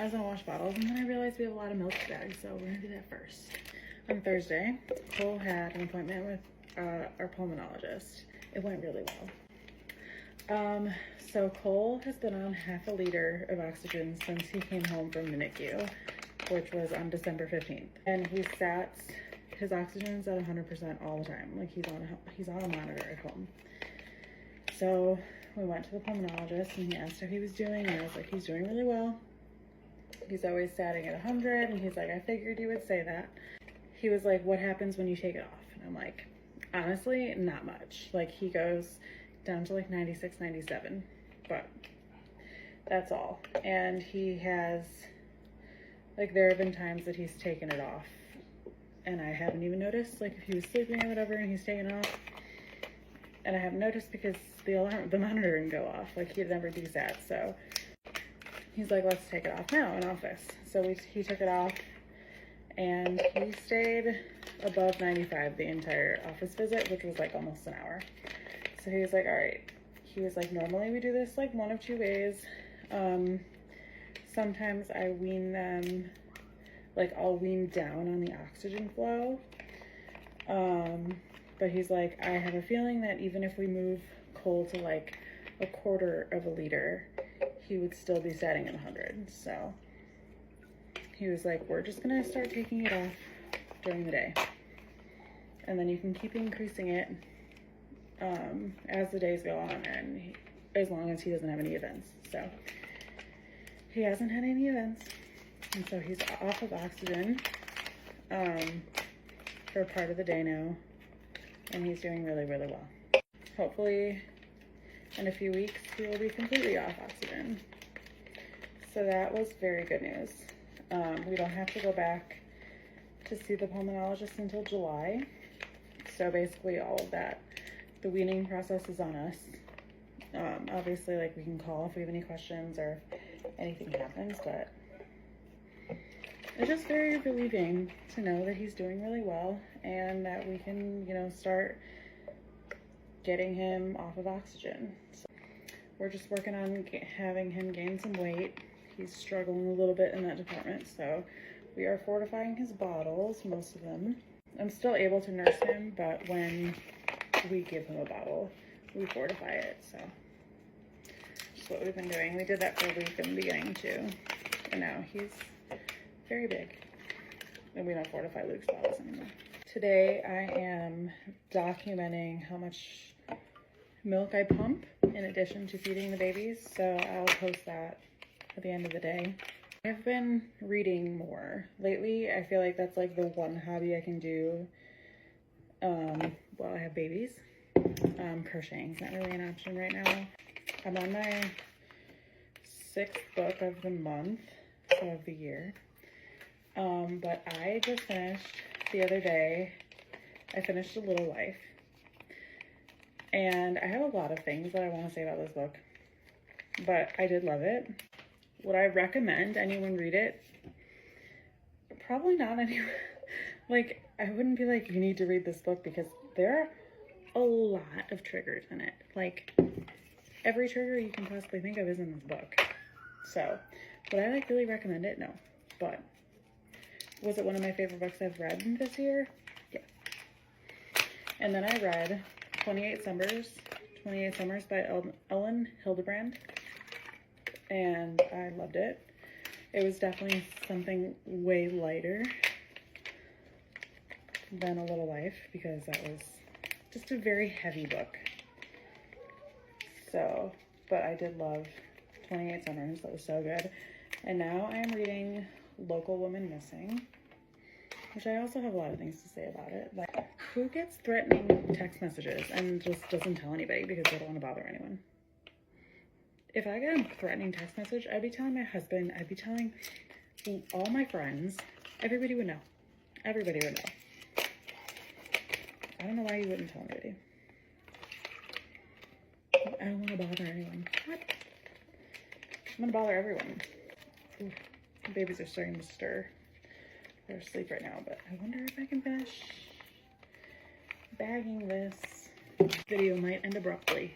was gonna wash bottles, and then I realized we have a lot of milk bags, so we're gonna do that first. On Thursday, Cole had an appointment with our pulmonologist. It went really well. So Cole has been on half a liter of oxygen since he came home from the NICU, which was on December 15th. And he sat, his oxygen's at 100% all the time. Like he's on a monitor at home. So we went to the pulmonologist and he asked how he was doing, and I was like, he's doing really well. He's always sitting at 100, and he's like, I figured you would say that. He was like, what happens when you take it off? And I'm like, honestly, not much. Like, he goes down to like 96, 97, but that's all. And he has, like, there have been times that he's taken it off and I haven't even noticed, like if he was sleeping or whatever and he's taken off, and I haven't noticed because the monitor didn't go off. Like, he'd never desat. So he's like, let's take it off now in office. So he took it off, and he stayed above 95 the entire office visit, which was like almost an hour. So he was like, all right. He was like, normally we do this like one of two ways. Sometimes I wean them, like I'll wean down on the oxygen flow. But he's like, I have a feeling that even if we move Cole to like a quarter of a liter, he would still be sitting at 100. So he was like, we're just gonna start taking it off during the day, and then you can keep increasing it as the days go on, and as long as he doesn't have any events. So he hasn't had any events, and so he's off of oxygen for part of the day now, and he's doing really, really well. Hopefully in a few weeks he will be completely off oxygen. So that was very good news. We don't have to go back to see the pulmonologist until July. So basically all of that, the weaning process is on us. Obviously, like, we can call if we have any questions or anything happens, but it's just very relieving to know that he's doing really well and that we can, you know, start getting him off of oxygen. So we're just working on having him gain some weight. He's struggling a little bit in that department, so we are fortifying his bottles, most of them. I'm still able to nurse him, but when we give him a bottle, we fortify it. So that's what we've been doing. We did that for a week in the beginning too, and now he's very big, and we don't fortify Luke's bottles anymore. Today I am documenting how much milk I pump in addition to feeding the babies, so I'll post that at the end of the day. I've been reading more lately. I feel like that's like the one hobby I can do while I have babies. Crocheting's not really an option right now. I'm on my 6th book of the month, so of the year. But I just finished the other day, I finished A Little Life. And I have a lot of things that I want to say about this book, but I did love it. Would I recommend anyone read it? Probably not anyone. Like, I wouldn't be like, you need to read this book, because there are a lot of triggers in it. Like, every trigger you can possibly think of is in this book. So, would I like really recommend it? No. But was it one of my favorite books I've read this year? Yeah. And then I read 28 Summers by Ellen Hildebrand, and I loved it. It was definitely something way lighter than A Little Life, because that was just a very heavy book. So, but I did love 28 Summers. That was so good. And now I am reading Local Woman Missing, which I also have a lot of things to say about it. Like, who gets threatening text messages and just doesn't tell anybody because they don't want to bother anyone? If I got a threatening text message, I'd be telling my husband, I'd be telling all my friends. Everybody would know. Everybody would know. I don't know why you wouldn't tell anybody. I don't want to bother anyone. What? I'm going to bother everyone. Ooh, the babies are starting to stir. They're asleep right now, but I wonder if I can finish bagging this. Video might end abruptly.